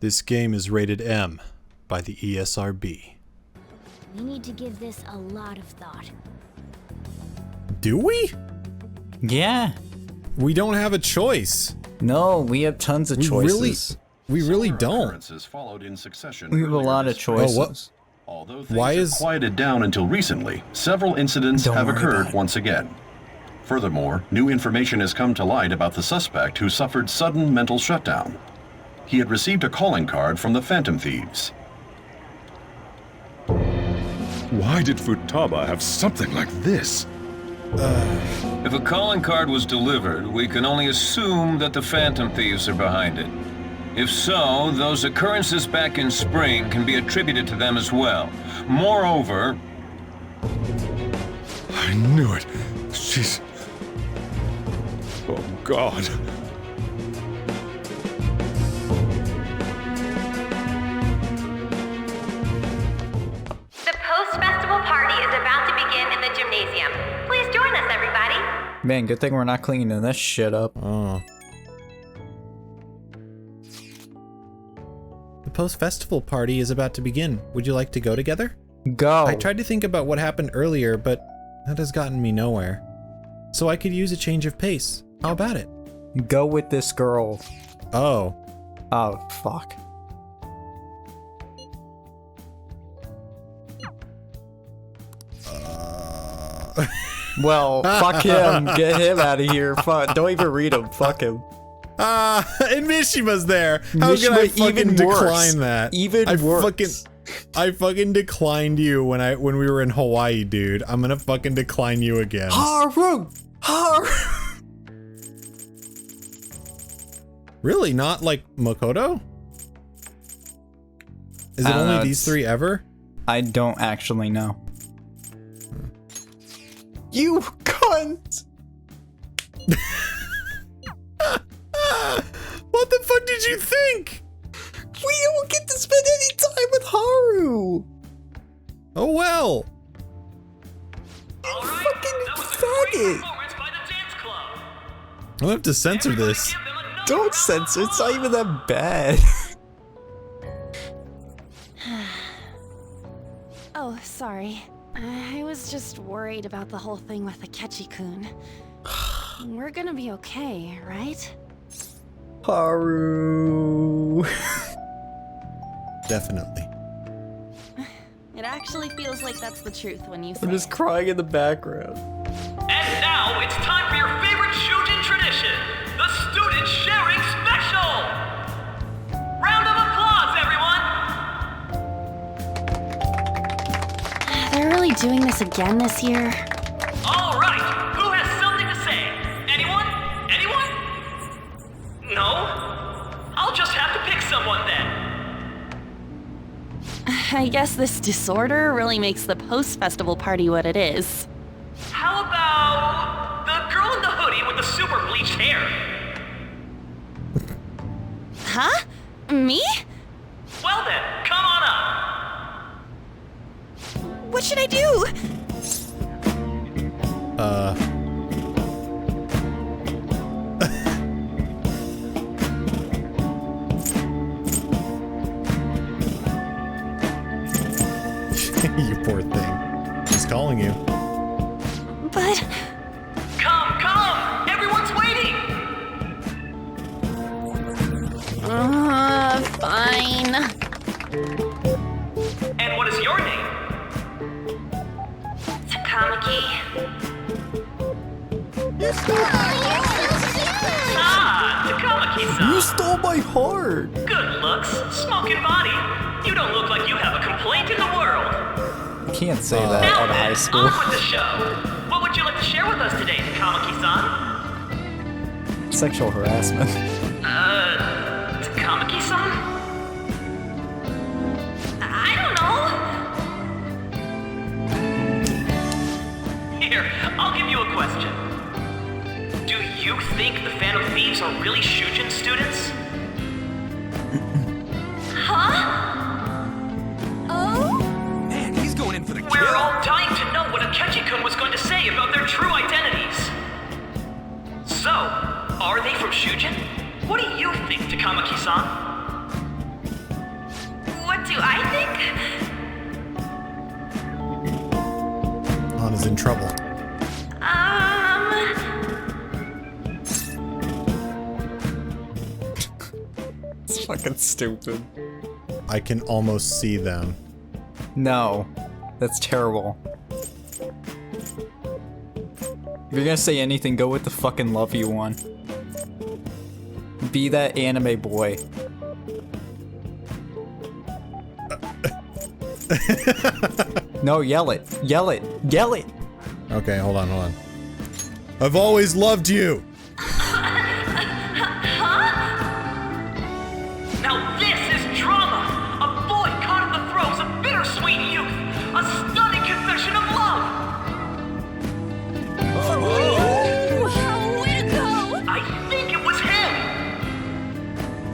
This game is rated M by the ESRB. We need to give this a lot of thought. Do we? Yeah. We don't have a choice. No, we have tons of choices. We really don't. Followed in succession We have a lot of choices. Oh, what? Although things have quieted down until recently, several incidents have occurred once again. Furthermore, new information has come to light about the suspect who suffered sudden mental shutdown. He had received a calling card from the Phantom Thieves. Why did Futaba have something like this? If a calling card was delivered, we can only assume that the Phantom Thieves are behind it. If so, those occurrences back in spring can be attributed to them as well. Moreover... I knew it. She's... Oh, God. The post-festival party is about to begin in the gymnasium. Please join us, everybody. Man, good thing we're not cleaning this shit up. Oh. The post-festival party is about to begin. Would you like to go together? Go. I tried to think about what happened earlier, but that has gotten me nowhere. So I could use a change of pace. How about it? Go with this girl. Oh. Oh, fuck. Well, fuck him. Get him out of here. Fuck. Don't even read him. Fuck him. And Mishima's there. How can I fucking decline that? Even worse. I fucking declined you when we were in Hawaii, dude. I'm gonna fucking decline you again. Haru! Haru! Really? Not like Makoto? Is it only these three ever? I don't actually know. You cunt! What the fuck did you think? We don't get to spend any time with Haru! Oh well. You fucking faggot! I'll have to censor this. Don't censor, it's not even that bad. Oh, sorry. I was just worried about the whole thing with Akechi-kun. We're gonna be okay, right? Haru. Definitely. It actually feels like that's the truth when you say I'm just it. crying in the background. And now it's time for your favorite Shujin tradition, the Student Sharing Special! Round of applause, everyone! They're really doing this again this year? All right, who has something to say? Anyone? Anyone? No? I'll just have to pick someone then. I guess this disorder really makes the post-festival party what it is. How about the girl in the hoodie with the super bleached hair? Huh? Me? Well then, come on up. What should I do? You poor thing. He's calling you. But... Come! Everyone's waiting! Fine. And what is your name? Takamaki. Takamaki-san. You stole my heart! Good looks, smoking body. You don't look like you have a complaint in the world. You can't say that Now out of then, high school. on with the show. What would you like to share with us today, Takamaki-san? Sexual harassment. Takamaki-san? I don't know. Here, I'll give you a question. Do you think the Phantom Thieves are really Shujin students? Huh? Oh? Man, he's going in for the kill. We're all dying to know what Akechi-kun was going to say about their true identities. So, are they from Shujin? What do you think, Takamaki-san? trouble. It's fucking stupid. I can almost see them. No. That's terrible. If you're gonna say anything, go with the fucking love you one. Be that anime boy. No, yell it. Yell it. Yell it. Okay, hold on. I've always loved you! Now this is drama! A boy caught in the throes of bittersweet youth! A stunning confession of love! Wow, way to go! I think it was him!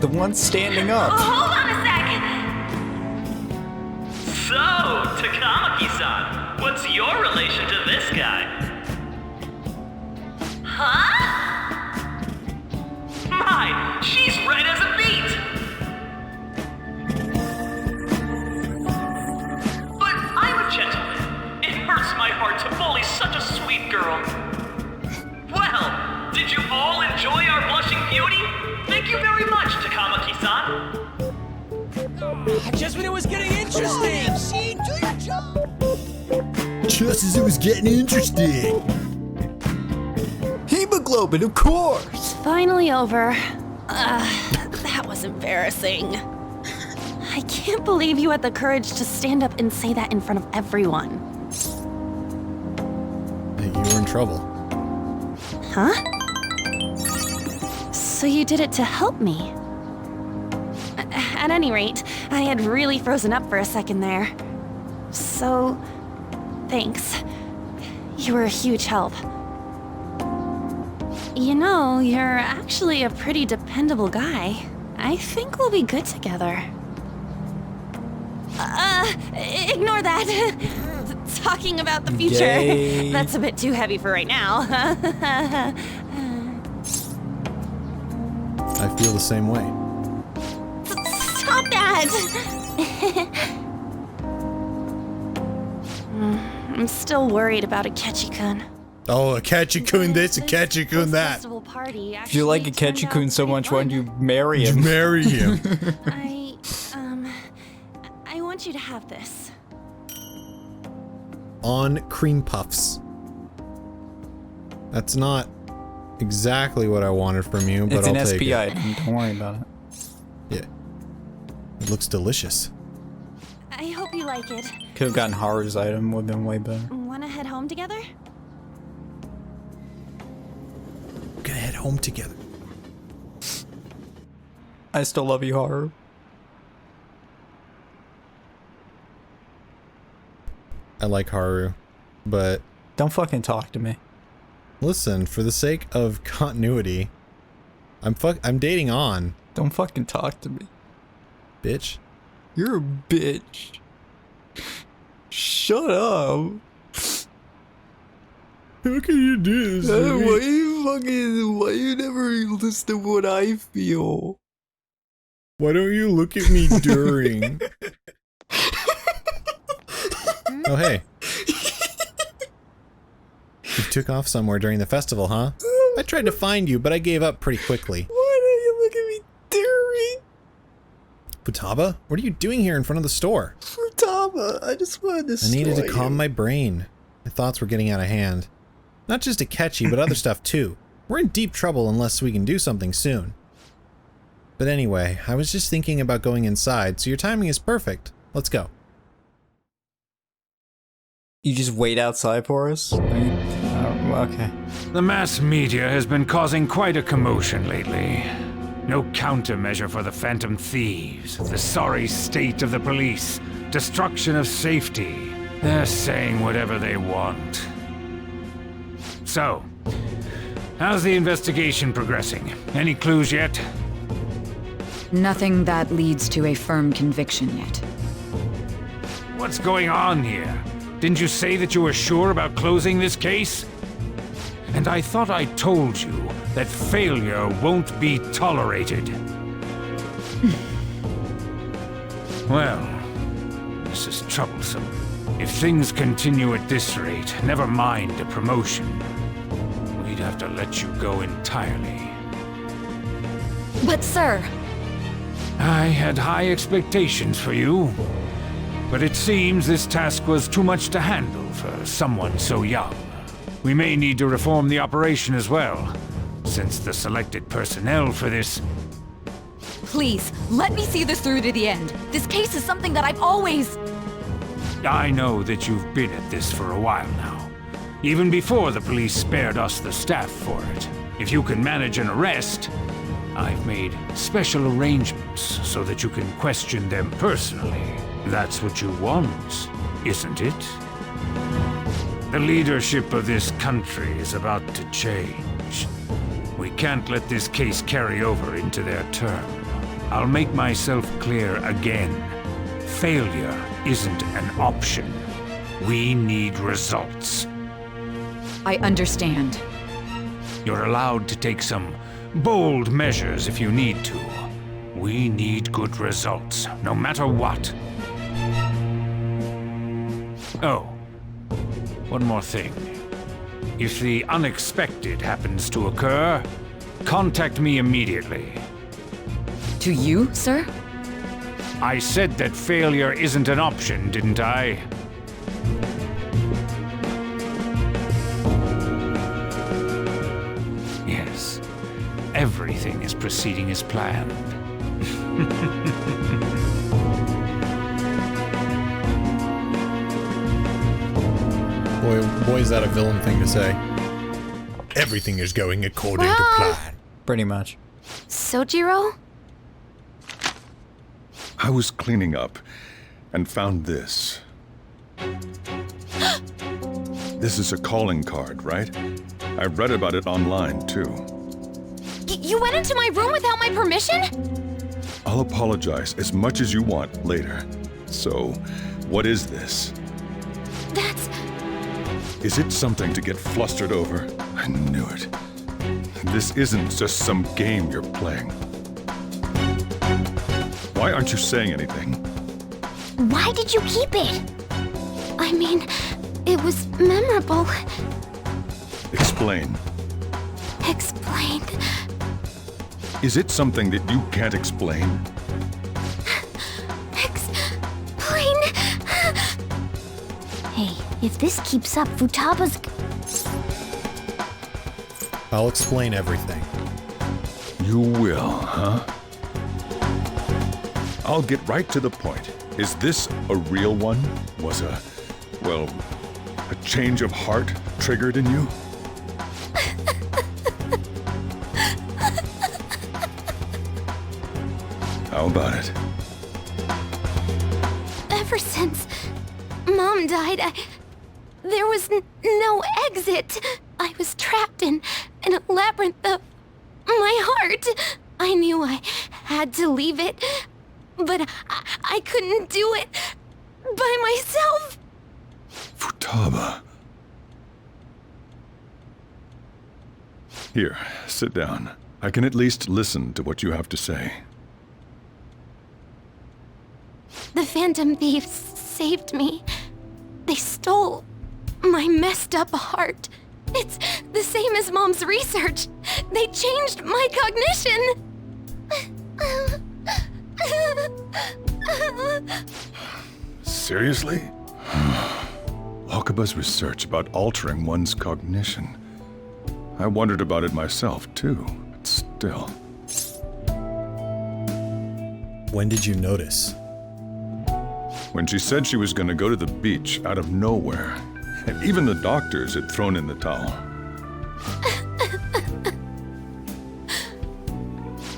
The one standing up. Hold on a sec! So, Takamaki-san, what's your relation to this guy? Huh? My, she's red as a beet! But I'm a gentleman. It hurts my heart to bully such a sweet girl. Well, did you all enjoy our blushing beauty? Thank you very much, Takamaki-san. Just when it was getting interesting. See, do your job. Just as it was getting interesting. Hemoglobin, of course. Finally over. That was embarrassing. I can't believe you had the courage to stand up and say that in front of everyone. You were in trouble. Huh? So you did it to help me? At any rate, I had really frozen up for a second there. So, thanks. You were a huge help. You know, you're actually a pretty dependable guy. I think we'll be good together. Ignore that. Talking about the future. Yay. That's a bit too heavy for right now. I feel the same way. Stop that! I'm still worried about Akechi-kun. Oh, Akechi-kun this, Akechi-kun that. Festival party If you like Akechi-kun so much, why don't you marry him? Marry him. I want you to have this. On cream puffs. That's not exactly what I wanted from you, but It's I'll an take SP it. item, don't worry about it. Yeah. It looks delicious. I hope you like it. Could have gotten Haru's item, would have been way better. Wanna head home together? We're gonna head home together. I still love you, Haru. I like Haru, but Don't fucking talk to me. listen, for the sake of continuity, I'm dating on, Don't fucking talk to me. bitch. You're a bitch. Shut up. How can you do this? Why you never listen to what I feel? Why don't you look at me during? Oh, hey. You took off somewhere during the festival, huh? I tried to find you, but I gave up pretty quickly. Why don't you look at me during? Futaba, what are you doing here in front of the store? Futaba, I just wanted to I needed to calm my brain. My thoughts were getting out of hand. Not just Akechi, but other stuff too. We're in deep trouble unless we can do something soon. But anyway, I was just thinking about going inside, so your timing is perfect. Let's go. You just wait outside for us? Okay. The mass media has been causing quite a commotion lately. No countermeasure for the Phantom Thieves, the sorry state of the police, destruction of safety. They're saying whatever they want. So, how's the investigation progressing? Any clues yet? Nothing that leads to a firm conviction yet. What's going on here? Didn't you say that you were sure about closing this case? And I thought I told you that failure won't be tolerated. Well, this is troublesome. If things continue at this rate, never mind a promotion, we'd have to let you go entirely. But sir... I had high expectations for you, but it seems this task was too much to handle for someone so young. We may need to reform the operation as well, since the selected personnel for this... Please, let me see this through to the end. This case is something that I've always... I know that you've been at this for a while now, even before the police spared us the staff for it. If you can manage an arrest, I've made special arrangements so that you can question them personally. That's what you want, isn't it? The leadership of this country is about to change. We can't let this case carry over into their term. I'll make myself clear again. Failure isn't an option. We need results. I understand. You're allowed to take some bold measures if you need to. We need good results, no matter what. Oh, one more thing. If the unexpected happens to occur, contact me immediately. To you, sir? I said that failure isn't an option, didn't I? Yes. Everything is proceeding as planned. Boy, is that a villain thing to say. Everything is going according to plan. Pretty much. Sojiro? I was cleaning up and found this. This is a calling card, right? I read about it online, too. You went into my room without my permission? I'll apologize as much as you want later. So, what is this? That's... Is it something to get flustered over? I knew it. This isn't just some game you're playing. Why aren't you saying anything? Why did you keep it? I mean, it was memorable. Explain. Explain. Is it something that you can't explain? Explain. Hey, if this keeps up, Futaba's... I'll explain everything. You will, huh? I'll get right to the point. Is this a real one? Was a change of heart triggered in you? How about it? Ever since Mom died, there was no exit. I was trapped in a labyrinth of my heart. I knew I had to leave it, but I couldn't do it by myself. Futaba. Here, sit down. I can at least listen to what you have to say. The Phantom Thieves saved me. They stole my messed up heart. It's the same as Mom's research. They changed my cognition. Seriously? Wakaba's research about altering one's cognition. I wondered about it myself, too, but still. When did you notice? When she said she was going to go to the beach out of nowhere, and even the doctors had thrown in the towel.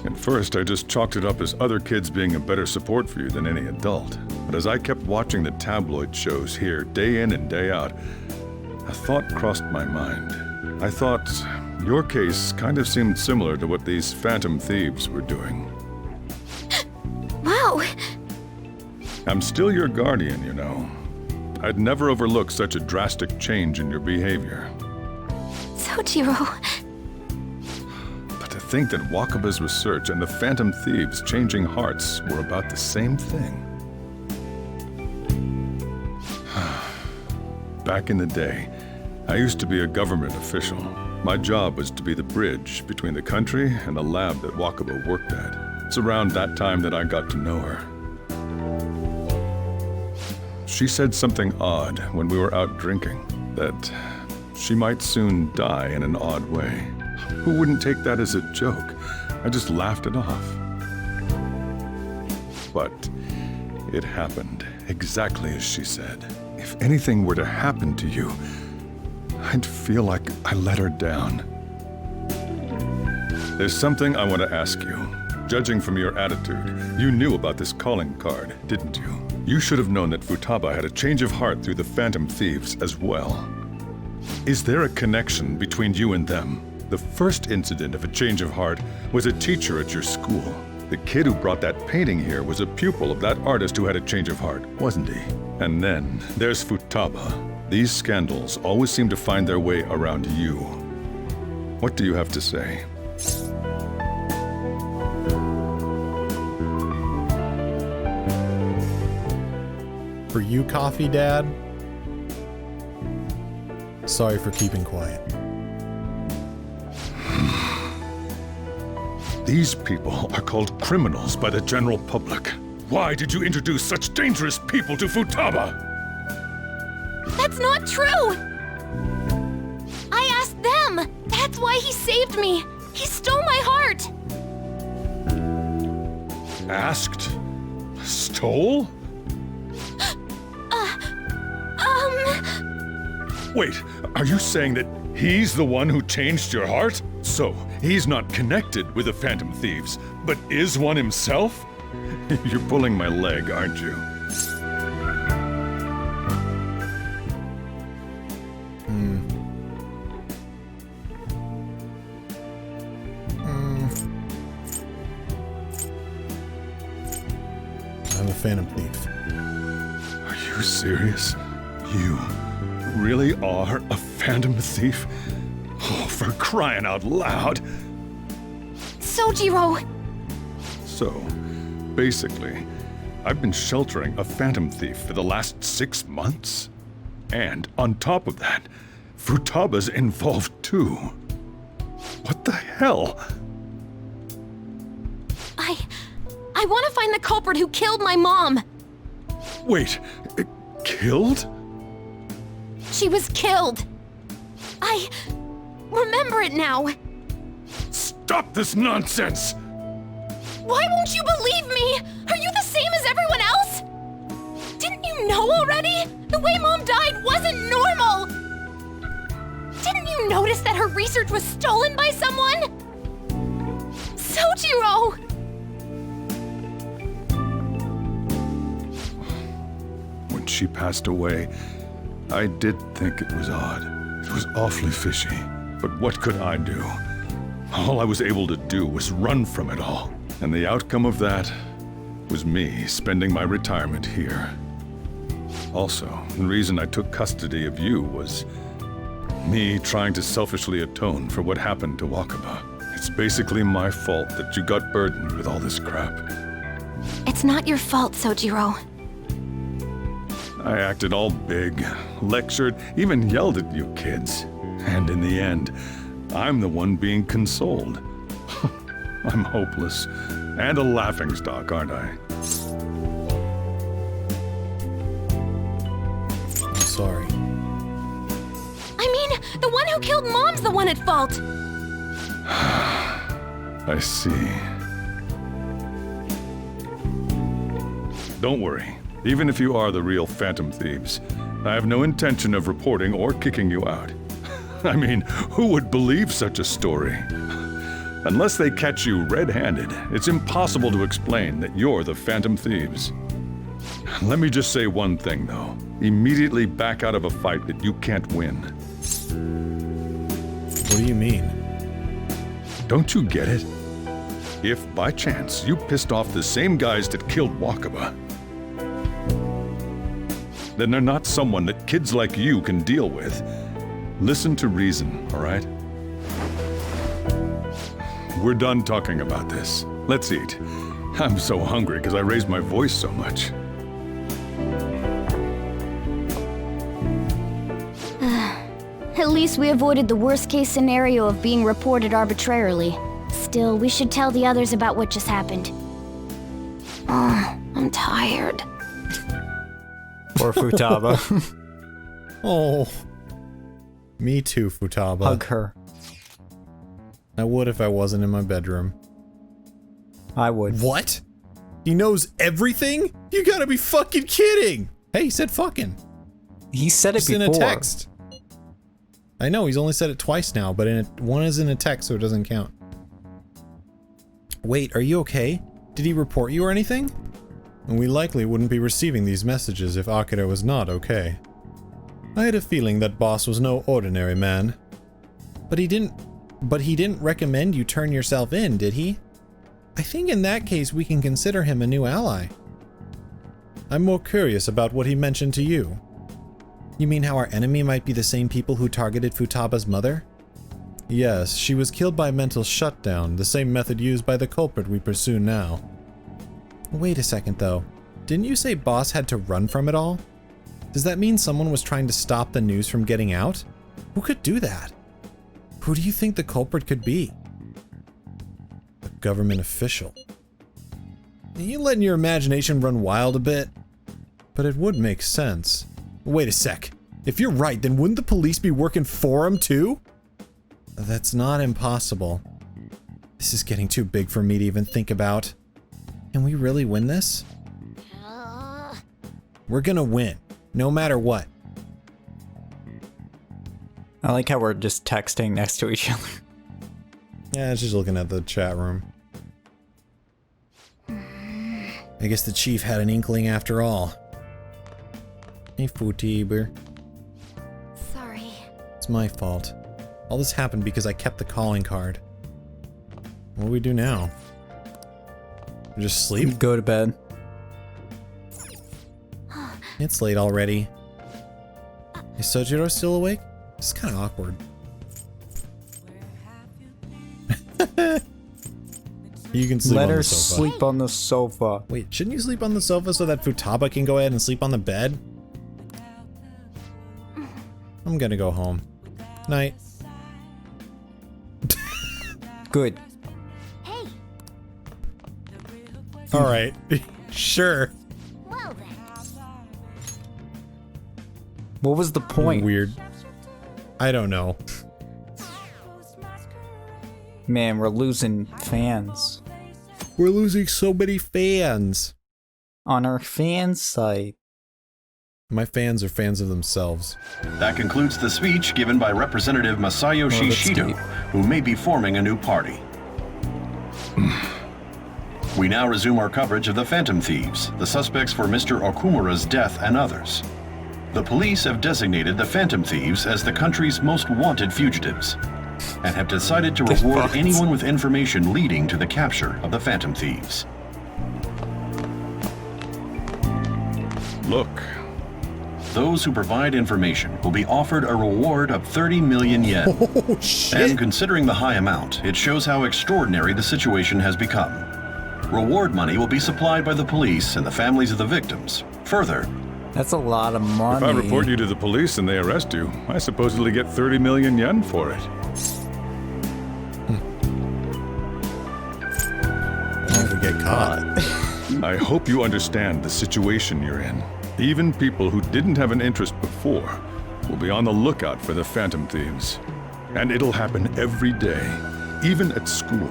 At first, I just chalked it up as other kids being a better support for you than any adult. But as I kept watching the tabloid shows here, day in and day out, a thought crossed my mind. I thought your case kind of seemed similar to what these Phantom Thieves were doing. Wow. I'm still your guardian, you know. I'd never overlook such a drastic change in your behavior. Sojiro. But to think that Wakaba's research and the Phantom Thieves changing hearts were about the same thing. Back in the day, I used to be a government official. My job was to be the bridge between the country and the lab that Wakaba worked at. It's around that time that I got to know her. She said something odd when we were out drinking, that she might soon die in an odd way. Who wouldn't take that as a joke? I just laughed it off. But it happened exactly as she said. If anything were to happen to you, I'd feel like I let her down. There's something I want to ask you. Judging from your attitude, you knew about this calling card, didn't you? You should have known that Futaba had a change of heart through the Phantom Thieves as well. Is there a connection between you and them? The first incident of a change of heart was a teacher at your school. The kid who brought that painting here was a pupil of that artist who had a change of heart, wasn't he? And then there's Futaba. These scandals always seem to find their way around you. What do you have to say? For you, Coffee Dad? Sorry for keeping quiet. These people are called criminals by the general public. Why did you introduce such dangerous people to Futaba? That's not true! I asked them! That's why he saved me! He stole my heart! Asked? Stole? Wait, are you saying that he's the one who changed your heart? So, he's not connected with the Phantom Thieves, but is one himself? You're pulling my leg, aren't you? I'm a Phantom Thief. Are you serious? You really are a Phantom Thief? Oh, for crying out loud! Sojiro! So, basically, I've been sheltering a Phantom Thief for the last 6 months? And on top of that, Futaba's involved too. What the hell? I want to find the culprit who killed my mom! Wait, killed? She was killed! I remember it now! Stop this nonsense! Why won't you believe me? Are you the same as everyone else? Didn't you know already? The way Mom died wasn't normal! Didn't you notice that her research was stolen by someone? Sojiro! When she passed away, I did think it was odd. It was awfully fishy. But what could I do? All I was able to do was run from it all. And the outcome of that was me spending my retirement here. Also, the reason I took custody of you was me trying to selfishly atone for what happened to Wakaba. It's basically my fault that you got burdened with all this crap. It's not your fault, Sojiro. I acted all big, lectured, even yelled at you kids. And in the end, I'm the one being consoled. I'm hopeless. And a laughingstock, aren't I? I'm sorry. I mean, the one who killed Mom's the one at fault! I see. Don't worry. Even if you are the real Phantom Thieves, I have no intention of reporting or kicking you out. I mean, who would believe such a story? Unless they catch you red-handed, it's impossible to explain that you're the Phantom Thieves. Let me just say one thing, though. Immediately back out of a fight that you can't win. What do you mean? Don't you get it? If, by chance, you pissed off the same guys that killed Wakaba, then they're not someone that kids like you can deal with. Listen to reason, all right? We're done talking about this. Let's eat. I'm so hungry because I raised my voice so much. At least we avoided the worst-case scenario of being reported arbitrarily. Still, we should tell the others about what just happened. I'm tired. Poor Futaba. Oh. Me too, Futaba. Hug her. I would if I wasn't in my bedroom. I would. What? He knows everything? You gotta be fucking kidding! Hey, he said fucking. He said it Just before. in a text. I know, he's only said it twice now, but one is in a text, so it doesn't count. Wait, are you okay? Did he report you or anything? And we likely wouldn't be receiving these messages if Akira was not okay. I had a feeling that boss was no ordinary man. But he didn't recommend you turn yourself in, did he? I think in that case we can consider him a new ally. I'm more curious about what he mentioned to you. You mean how our enemy might be the same people who targeted Futaba's mother? Yes, she was killed by mental shutdown, the same method used by the culprit we pursue now. Wait a second though. Didn't you say boss had to run from it all? Does that mean someone was trying to stop the news from getting out? Who could do that? Who do you think the culprit could be? A government official. Are you letting your imagination run wild a bit? But it would make sense. Wait a sec. If you're right, then wouldn't the police be working for him too? That's not impossible. This is getting too big for me to even think about. Can we really win this? We're gonna win, no matter what. I like how we're just texting next to each other. Yeah, it's just looking at the chat room. I guess the chief had an inkling after all. Hey, Futiba. Sorry. It's my fault. All this happened because I kept the calling card. What do we do now? We just sleep? Go to bed. It's late already. Is Sojiro still awake? This is kind of awkward. You can sleep on the sofa. Let her sleep on the sofa. Wait, shouldn't you sleep on the sofa so that Futaba can go ahead and sleep on the bed? I'm gonna go home. Night. Good. Hey. Alright. Sure. Well then. What was the point? Weird. I don't know. Man, we're losing fans. We're losing so many fans. On our fan site. My fans are fans of themselves. That concludes the speech given by Representative Masayoshi Shido, who may be forming a new party. We now resume our coverage of the Phantom Thieves, the suspects for Mr. Okumura's death and others. The police have designated the Phantom Thieves as the country's most wanted fugitives, and have decided to reward anyone with information leading to the capture of the Phantom Thieves. Look. Those who provide information will be offered a reward of 30 million yen. Oh, shit. And considering the high amount, it shows how extraordinary the situation has become. Reward money will be supplied by the police and the families of the victims. Further, that's a lot of money. If I report you to the police and they arrest you, I supposedly get 30 million yen for it. What if we get caught? I hope you understand the situation you're in. Even people who didn't have an interest before will be on the lookout for the Phantom Thieves. And it'll happen every day, even at school.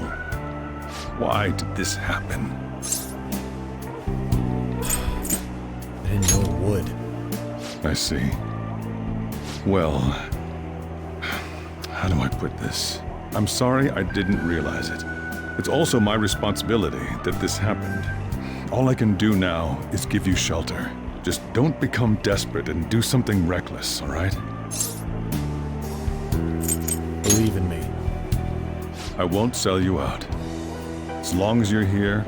Why did this happen? I didn't know it would. I see. Well, how do I put this? I'm sorry I didn't realize it. It's also my responsibility that this happened. All I can do now is give you shelter. Just don't become desperate and do something reckless, all right? Believe in me. I won't sell you out. As long as you're here,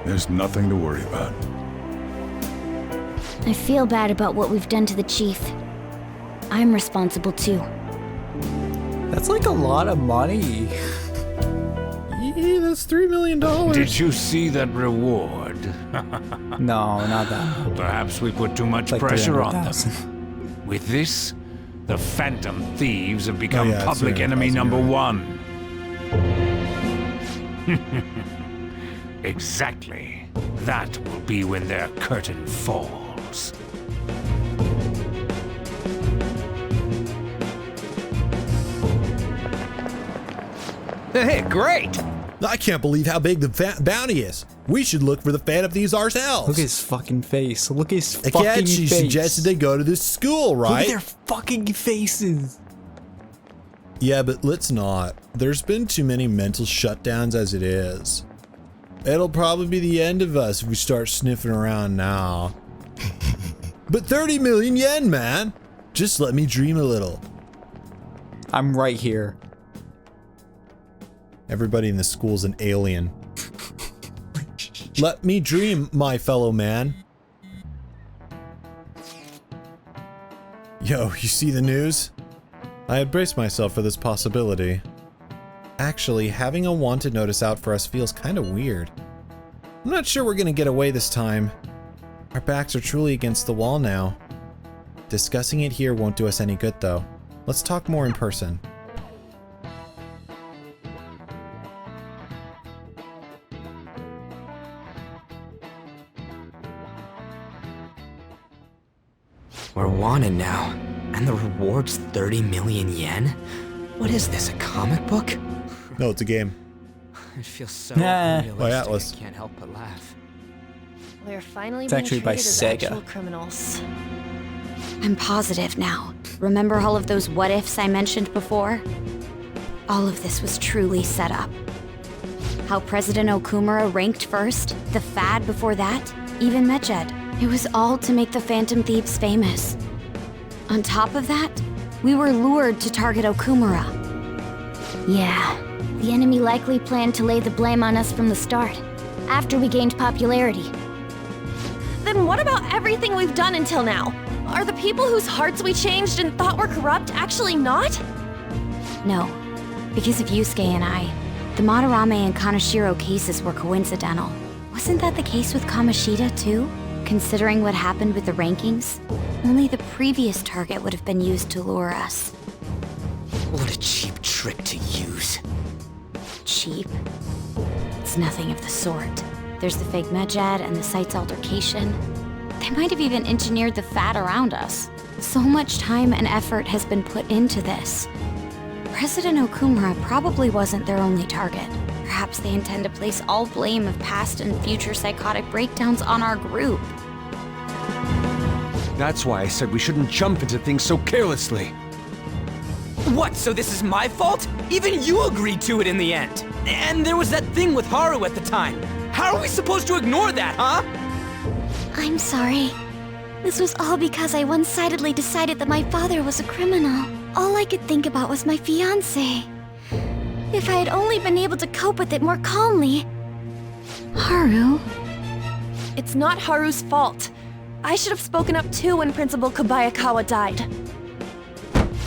there's nothing to worry about. I feel bad about what we've done to the chief. I'm responsible too. That's like a lot of money. Yeah, that's $3 million. Did you see that reward? No, not that. Perhaps we put too much Like pressure on them. 300,000. With this, The Phantom Thieves have become yeah, public enemy number 1. Exactly. That will be when their curtain falls. Hey, great! I can't believe how big the bounty is. We should look for the Phantom Thieves ourselves. Look at his fucking face. Look at his fucking Akechi face. suggested they go to this school, right? Look at their fucking faces. Yeah, but let's not. There's been too many mental shutdowns as it is. It'll probably be the end of us if we start sniffing around now. But 30 million yen, man! Just let me dream a little. I'm right here. Everybody in the school's an alien. Let me dream, my fellow man. Yo, you see the news? I had braced myself for this possibility. Actually, having a wanted notice out for us feels kinda weird. I'm not sure we're gonna get away this time. Our backs are truly against the wall now. Discussing it here won't do us any good though. Let's talk more in person. We're wanted now, and the reward's 30 million yen? What is this, a comic book? No, it's a game. It feels so By unrealistic, Atlus. I can't help but laugh. We're finally It's being actually by treated as Sega. actual criminals. I'm positive now. Remember all of those what-ifs I mentioned before? All of this was truly set up. How President Okumura ranked first, the Fad before that, even Medjed. It was all to make the Phantom Thieves famous. On top of that, we were lured to target Okumura. Yeah, the enemy likely planned to lay the blame on us from the start, after we gained popularity. Then what about everything we've done until now? Are the people whose hearts we changed and thought were corrupt actually not? No, because of Yusuke and I, the Madarame and Kaneshiro cases were coincidental. Wasn't that the case with Kamoshida too? Considering what happened with the rankings, only the previous target would have been used to lure us. What a cheap trick to use. Cheap? It's nothing of the sort. There's the fake Medjed and the site's altercation. They might have even engineered the Fad around us. So much time and effort has been put into this. President Okumura probably wasn't their only target. Perhaps they intend to place all blame of past and future psychotic breakdowns on our group. That's why I said we shouldn't jump into things so carelessly. What, so this is my fault? Even you agreed to it in the end. And there was that thing with Haru at the time. How are we supposed to ignore that, huh? I'm sorry. This was all because I one-sidedly decided that my father was a criminal. All I could think about was my fiancé. If I had only been able to cope with it more calmly. Haru? It's not Haru's fault. I should have spoken up too when Principal Kobayakawa died.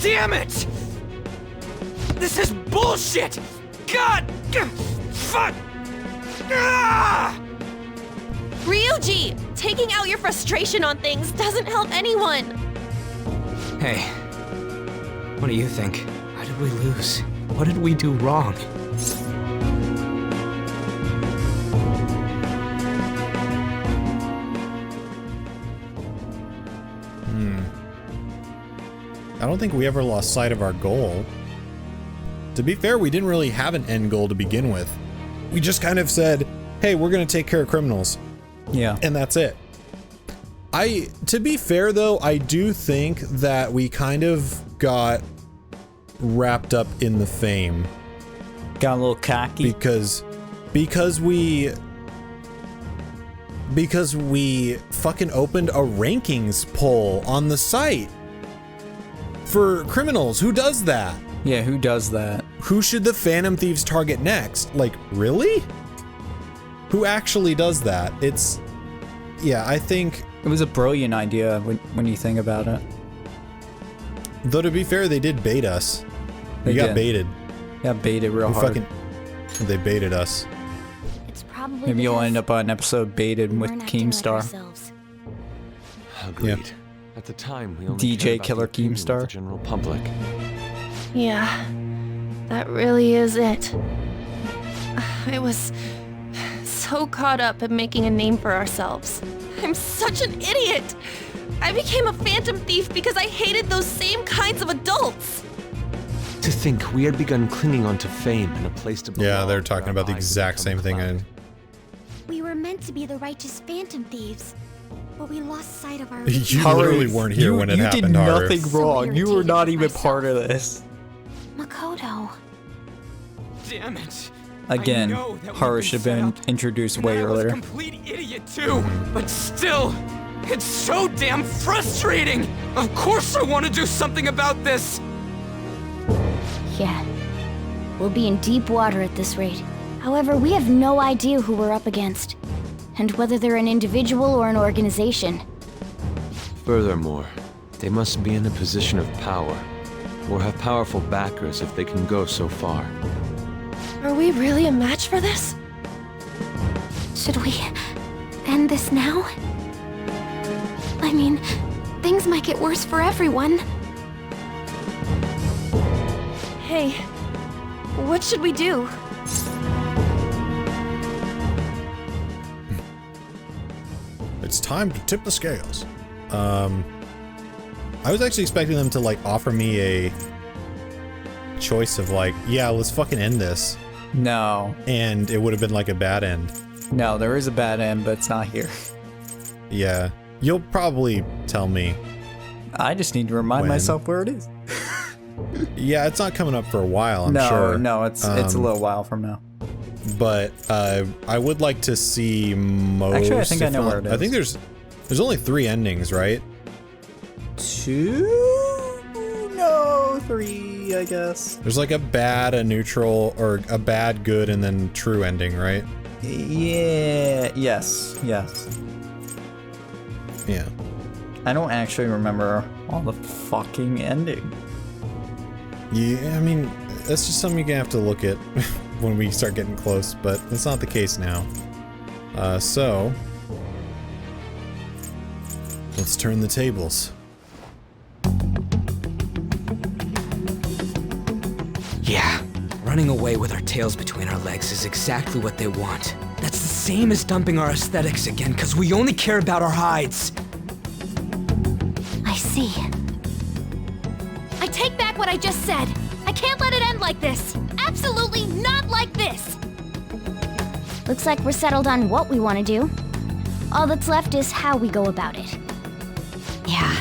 Damn it! This is bullshit! God! Fuck! Ah! Ryuji! Taking out your frustration on things doesn't help anyone! Hey, what do you think? How did we lose? What did we do wrong? I don't think we ever lost sight of our goal. To be fair, we didn't really have an end goal to begin with. We just kind of said, hey, we're gonna take care of criminals. Yeah. And that's it. To be fair though, I do think that we kind of got wrapped up in the fame. Got a little cocky. Because we fucking opened a rankings poll on the site for criminals. Who does that? Yeah, who does that? Who should the Phantom Thieves target next? Like, really? Who actually does that? Yeah, I think... It was a brilliant idea when you think about it. Though to be fair, they did bait us. We got baited. Got baited real hard. They baited us. It's probably Maybe you'll end up on an episode baited with Keemstar. Agreed. Yeah. At the time, we only DJ cared about Killer the opinion of Keemstar. the general public. Yeah, that really is it. I was so caught up in making a name for ourselves. I'm such an idiot! I became a phantom thief because I hated those same kinds of adults! To think we had begun clinging onto fame and a place to belong. Yeah, they're talking about the exact same thing. We were meant to be the righteous phantom thieves, but we lost sight of our... You literally weren't here when it happened, Haru. You did nothing wrong. You were not even part of this. Makoto. Damn it. Again, Haru should have been introduced way earlier. Complete idiot too, but still, it's so damn frustrating. Of course I want to do something about this. Yeah. We'll be in deep water at this rate. However, we have no idea who we're up against, and whether they're an individual or an organization. Furthermore, they must be in a position of power, or have powerful backers if they can go so far. Are we really a match for this? Should we end this now? I mean, things might get worse for everyone. Hey, what should we do? It's time to tip the scales. I was actually expecting them to like offer me a choice of like, yeah, let's fucking end this. No. And it would have been like a bad end. No, there is a bad end, but it's not here. Yeah. You'll probably tell me. I just need to remind myself where it is. Yeah, it's not coming up for a while, I'm sure. No, it's a little while from now. But I would like to see most. Actually, I think I know where it is. I think there's only 3 endings, right? 2? No, 3, I guess. There's like a bad, a neutral, or a bad, good, and then true ending, right? Yeah. Yes. Yeah. I don't actually remember all the fucking ending. Yeah, I mean, that's just something you're gonna have to look at when we start getting close, but that's not the case now. So let's turn the tables. Yeah, running away with our tails between our legs is exactly what they want. That's the same as dumping our aesthetics again, because we only care about our hides. I see. I take back what I just said. I can't let it end like this. Absolutely not like this. Looks like we're settled on what we want to do. All that's left is how we go about it. Yeah,